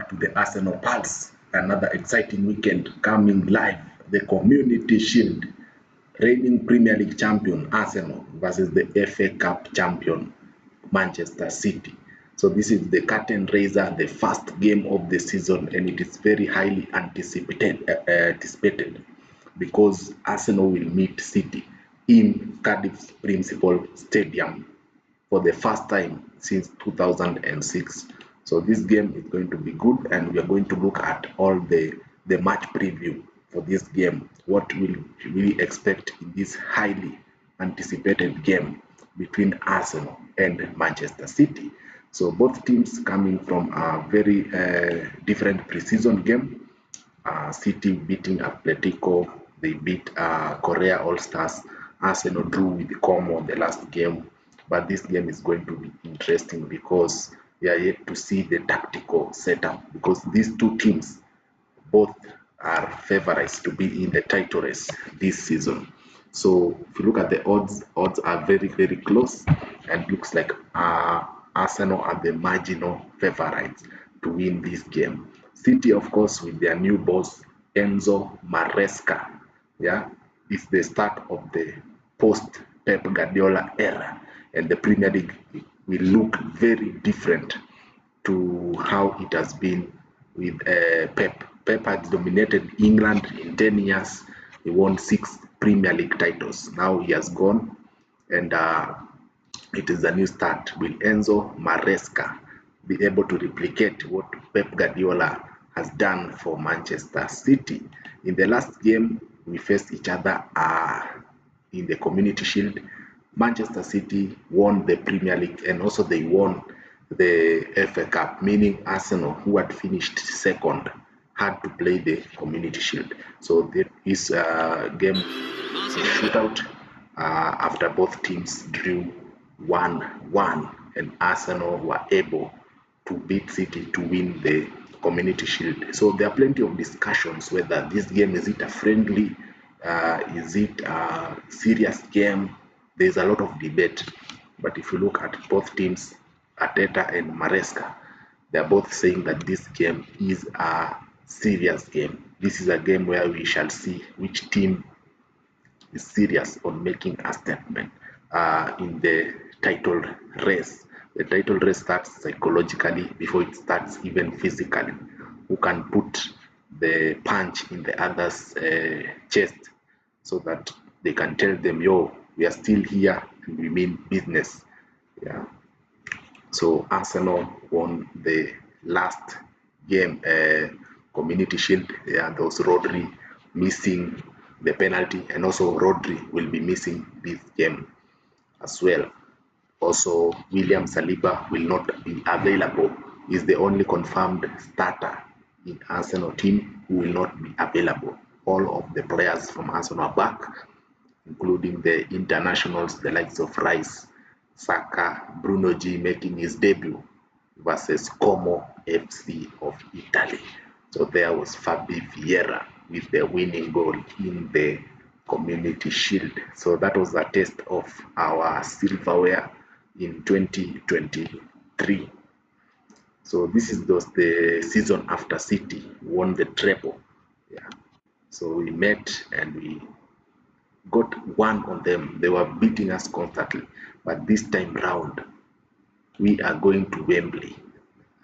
to the Arsenal Pulse. Another exciting weekend coming live. The Community Shield. Reigning Premier League champion Arsenal versus the FA Cup champion Manchester City. So this is the curtain raiser, the first game of the season, and it is very highly anticipated because Arsenal will meet City in Cardiff's Principal Stadium for the first time since 2006. So this game is going to be good, and we are going to look at all the match preview for this game. What will we expect in this highly anticipated game between Arsenal and Manchester City? So both teams coming from a very different preseason game. City beating Atletico, they beat Korea All Stars. Arsenal drew with Como the last game, but this game is going to be interesting because we are yet to see the tactical setup, because these two teams both are favorites to be in the title race this season. So if you look at the odds are very, very close, and looks like Arsenal are the marginal favorites to win this game. City, of course, with their new boss Enzo Maresca, yeah, is the start of the post Pep Guardiola era, and the Premier League will look very different to how it has been with Pep. Pep had dominated England in 10 years. He won 6 Premier League titles. Now he has gone, and it is a new start. Will Enzo Maresca be able to replicate what Pep Guardiola has done for Manchester City? In the last game, we faced each other in the Community Shield. Manchester City won the Premier League, and also they won the FA Cup, meaning Arsenal, who had finished second, had to play the Community Shield. So this game shootout after both teams drew 1-1, and Arsenal were able to beat City to win the Community Shield. So there are plenty of discussions whether this game, is it a friendly, is it a serious game? There's a lot of debate, but if you look at both teams, Arteta and Maresca, they're both saying that this game is a serious game. This is a game where we shall see which team is serious on making a statement in the title race. The title race starts psychologically before it starts even physically. Who can put the punch in the other's chest so that they can tell them, yo, we are still here and we mean business. Yeah. So Arsenal won the last game, Community Shield. Yeah, there was Rodri missing the penalty, and also Rodri will be missing this game as well. Also, William Saliba will not be available. He's the only confirmed starter in Arsenal team who will not be available. All of the players from Arsenal are back, including the internationals, the likes of Rice, Saka, Bruno G making his debut versus Como FC of Italy. So there was Fabi Vieira with the winning goal in the Community Shield. So that was a taste of our silverware in 2023. So this is the season after City won the treble. Yeah. So we met and we got one on them. They were beating us constantly, but this time round we are going to Wembley.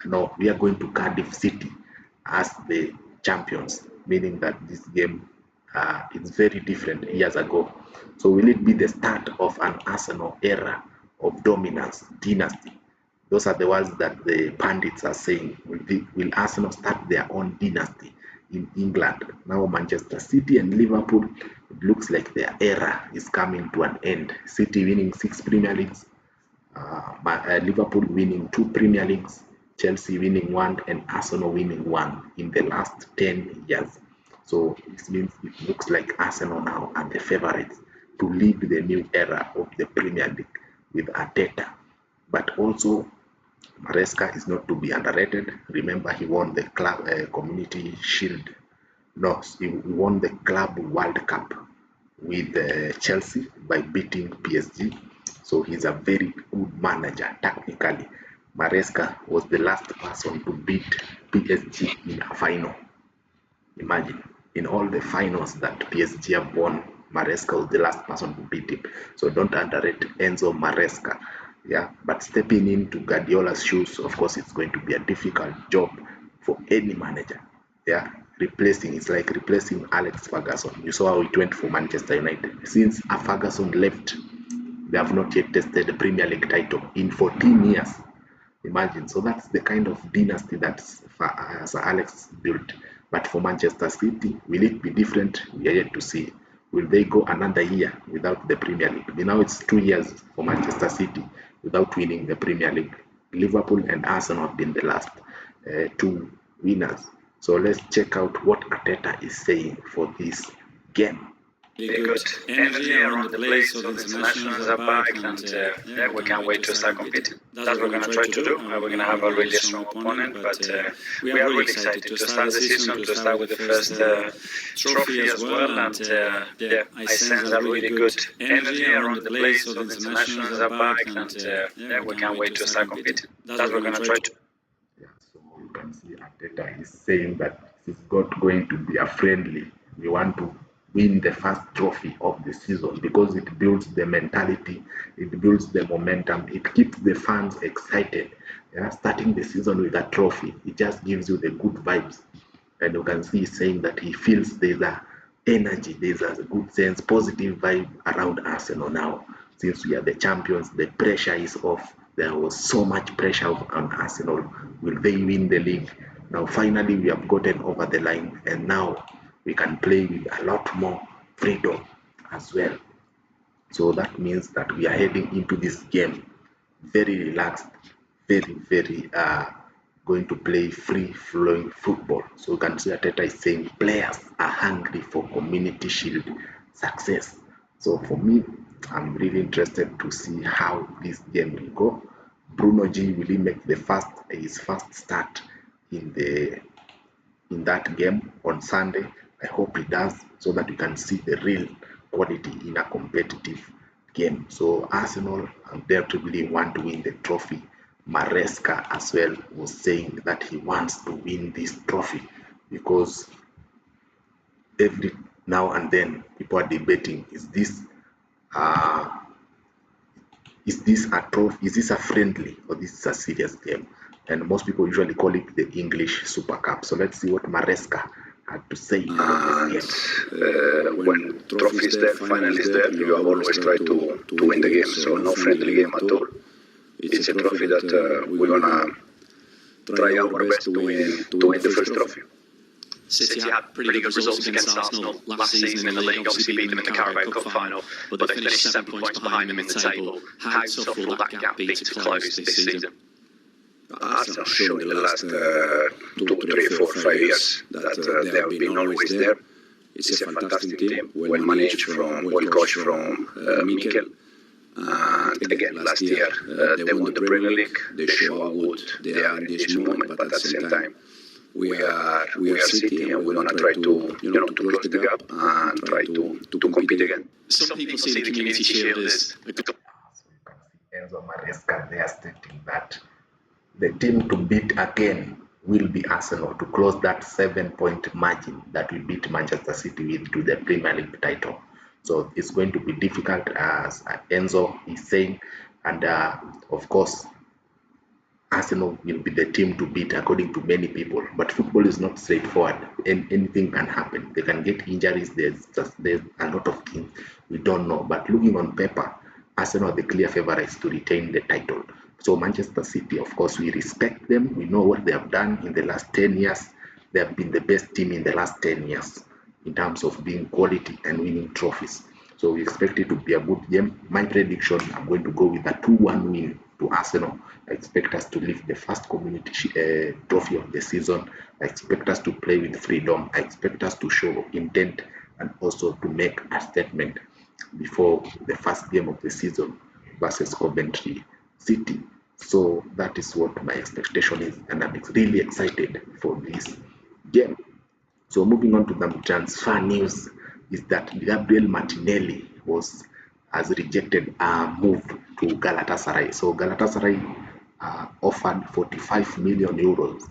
No, we are going to Cardiff City as the champions, meaning that this game is very different years ago. So will it be the start of an Arsenal era of dominance, dynasty? Those are the words that the pundits are saying. Will Arsenal start their own dynasty in England? Now Manchester City and Liverpool, it looks like their era is coming to an end. City winning 6 Premier Leagues, Liverpool winning 2 Premier Leagues, Chelsea winning 1, and Arsenal winning 1 in the last 10 years. So this means it looks like Arsenal now are the favorites to lead the new era of the Premier League with Arteta. But also, Maresca is not to be underrated. Remember, he won the club Community Shield. No, he won the Club World Cup with Chelsea by beating PSG. So he's a very good manager technically. Maresca was the last person to beat PSG in a final. Imagine, in all the finals that PSG have won, Maresca was the last person to beat him. So don't underrate Enzo Maresca. Yeah, but stepping into Guardiola's shoes, of course, it's going to be a difficult job for any manager. Yeah, it's like replacing Alex Ferguson. You saw how it went for Manchester United. Since Ferguson left, they have not yet tested the Premier League title in 14 years. Imagine. So that's the kind of dynasty that Sir Alex built. But for Manchester City, will it be different? We are yet to see. Will they go another year without the Premier League? Now it's 2 years for Manchester City without winning the Premier League. Liverpool and Arsenal have been the last two winners. So let's check out what Arteta is saying for this game. Really good energy around the place, so the internationals are back, and yeah, we can't wait to start competing. That's what we're going to try to do. We're going to have a really strong opponent, but we are really excited to start the season, to start with the first trophy as well, and yeah, I sense a really good energy around the place, so the internationals are back, and yeah, we can't wait to start competing. That's what we're going to try to do. Yeah, so you can see Arteta is saying that it's not going to be a friendly. We want to win the first trophy of the season because it builds the mentality, it builds the momentum, it keeps the fans excited. Yeah, starting the season with a trophy, it just gives you the good vibes. And you can see he's saying that he feels there's a energy, there's a good sense, positive vibe around Arsenal now. Since we are the champions, the pressure is off. There was so much pressure on Arsenal. Will they win the league? Now finally we have gotten over the line, and now we can play with a lot more freedom as well. So that means that we are heading into this game very relaxed, very going to play free flowing football. So you can see Ateta is saying players are hungry for Community Shield success. So for me, I'm really interested to see how this game will go. Bruno G will he make his first start in that game on Sunday? I hope he does, so that you can see the real quality in a competitive game. So Arsenal undoubtedly want to win the trophy. Maresca as well was saying that he wants to win this trophy because every now and then people are debating, uh, is this a trophy, is this a friendly, or this is a serious game? And most people usually call it the English Super Cup. So let's see what Maresca had to say about this game. When trophy is there, final is there, you have always tried to win the game. So no friendly game at all. It's a trophy that we're gonna try our best to win the first trophy. City had pretty good results against Arsenal last season in the league, obviously beat them in the Carabao Cup final, but they finished 7 points behind them in the table. How tough will that gap be to close this season? Arsenal shown in the last 2, 3, 4, 5 years that they have been always there. It's a fantastic team, well managed, well coached from Mikel. And again, last year they won the Premier League. They show how good they are in this moment, but at the same time, we are City, and we're gonna try to close the gap and try to compete again. Some people see the Community Shield as a good. Enzo Maresca, they are stating that the team to beat again will be Arsenal to close that 7-point margin that we beat Manchester City with to the Premier League title. So it's going to be difficult, as Enzo is saying, and of course Arsenal will be the team to beat according to many people. But football is not straightforward, and anything can happen. They can get injuries. There's a lot of things we don't know. But looking on paper, Arsenal are the clear favorites to retain the title. So Manchester City, of course, we respect them. We know what they have done in the last 10 years. They have been the best team in the last 10 years in terms of being quality and winning trophies. So we expect it to be a good game. My prediction, I'm going to go with a 2-1 win to Arsenal. I expect us to lift the first community trophy of the season. I expect us to play with freedom. I expect us to show intent and also to make a statement before the first game of the season versus Coventry City. So that is what my expectation is, and I'm really excited for this game. So moving on to the transfer news is that Gabriel Martinelli has rejected a move to Galatasaray. So Galatasaray offered 45 million euros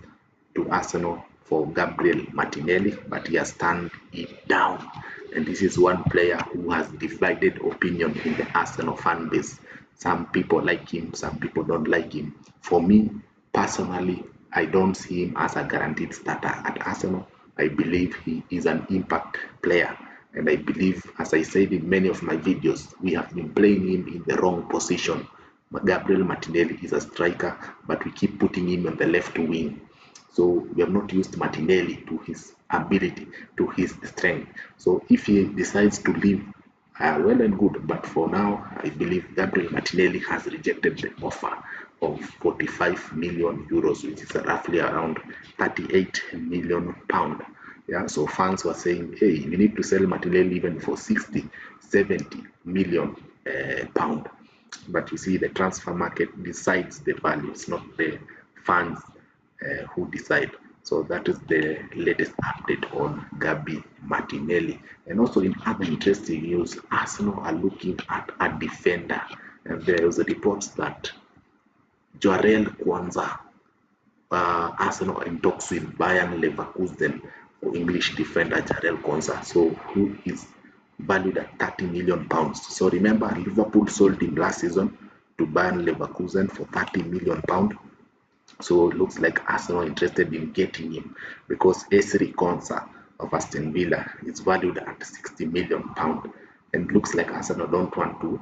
to Arsenal for Gabriel Martinelli, but he has turned it down. And this is one player who has divided opinion in the Arsenal fan base. Some people like him, some people don't like him. For me, personally, I don't see him as a guaranteed starter at Arsenal. I believe he is an impact player. And I believe, as I said in many of my videos, we have been playing him in the wrong position. Gabriel Martinelli is a striker, but we keep putting him on the left wing. So we have not used Martinelli to his ability, to his strength. So if he decides to leave, well and good. But for now, I believe Gabriel Martinelli has rejected the offer of 45 million euros, which is roughly around 38 million pound. Yeah, so fans were saying, hey, you need to sell Martinelli even for 60, 70 million pound. But you see, the transfer market decides the value. It's not the fans who decide. So that is the latest update on Gabi Martinelli. And also in other interesting news, Arsenal are looking at a defender. And there was a report that Jarell Kwanzaa, Arsenal in talks with Bayern Leverkusen for English defender Jarell Kwanzaa, so who is valued at 30 million pounds. So remember, Liverpool sold him last season to Bayern Leverkusen for 30 million pounds. So it looks like Arsenal interested in getting him because Esri Konsa of Aston Villa is valued at 60 million pounds, and looks like Arsenal don't want to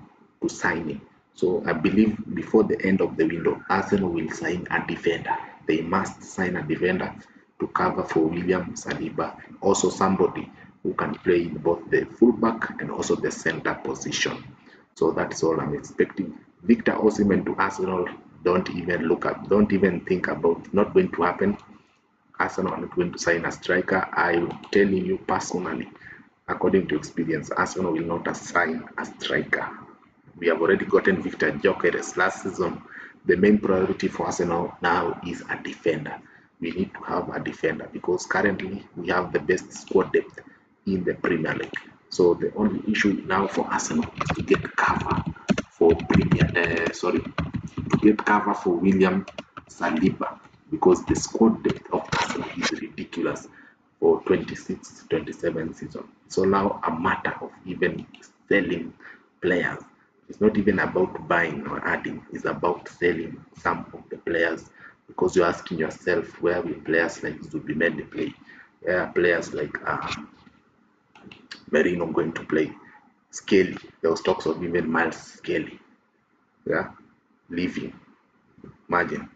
sign him. So I believe before the end of the window, Arsenal will sign a defender. They must sign a defender to cover for William Saliba, also somebody who can play in both the fullback and also the center position. So that's all I'm expecting. Victor Osimhen to Arsenal, don't even look up, don't even think about, not going to happen. Arsenal are not going to sign a striker. I'm telling you personally, according to experience, Arsenal will not assign a striker. We have already gotten Victor Gyökeres last season. The main priority for Arsenal now is a defender. We need to have a defender because currently we have the best squad depth in the Premier League. So the only issue now for Arsenal is to get cover for William Saliba, because the squad depth of Arsenal is ridiculous for 26-27 season. So now a matter of even selling players. It's not even about buying or adding, it's about selling some of the players, because you're asking yourself, where will players like Zubimendi play? Where are players like Merino going to play? Skelly, there was talks of even Miles Skelly, yeah, leaving. Imagine.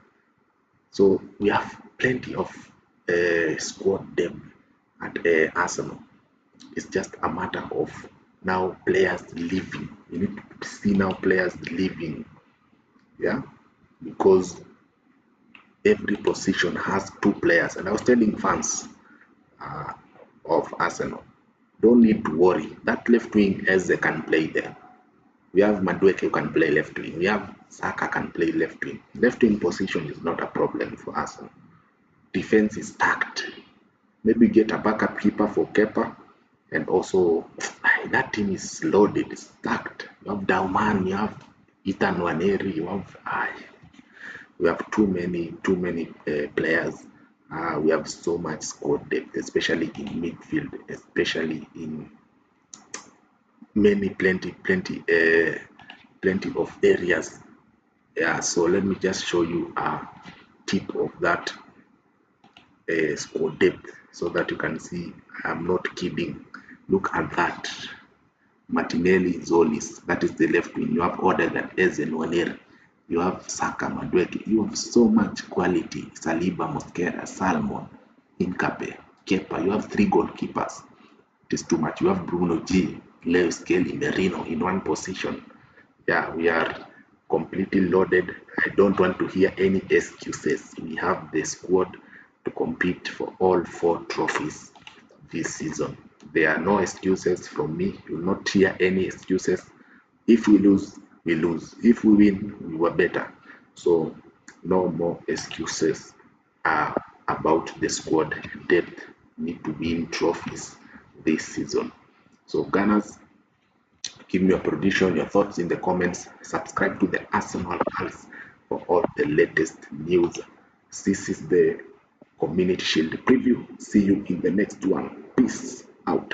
So we have plenty of squad depth at Arsenal. It's just a matter of now players leaving. You need to see now players leaving, yeah, because every position has two players. And I was telling fans of Arsenal, don't need to worry. That left wing Eze can play there. We have Madueke who can play left wing. We have Saka can play left wing. Left wing position is not a problem for Arsenal. Defense is stacked. Maybe get a backup keeper for Kepa, and also that team is loaded, it's stacked. You have Dauman, you have Ethan Waneri, we have too many players. We have so much squad depth, especially in midfield, especially in plenty of areas. Yeah, so let me just show you a tip of that squad depth so that you can see I'm not kidding. Look at that. Martinelli, Zolis, that is the left wing. You have Odegaard, Eze, Waneri. You have Saka, Madueke. You have so much quality. Saliba, Mosquera, Salmon, Incape, Kepa. You have three goalkeepers. It is too much. You have Bruno G, Lewis Kelly, Merino in one position. Yeah, we are completely loaded. I don't want to hear any excuses. We have the squad to compete for all 4 trophies this season. There are no excuses from me. You will not hear any excuses. If we lose, we lose. If we win, we were better. So no more excuses about the squad depth. We need to win trophies this season. So Gunners, give me your prediction, your thoughts in the comments. Subscribe to the Arsenal Pulse for all the latest news. This is the Community Shield preview. See you in the next one. Peace out.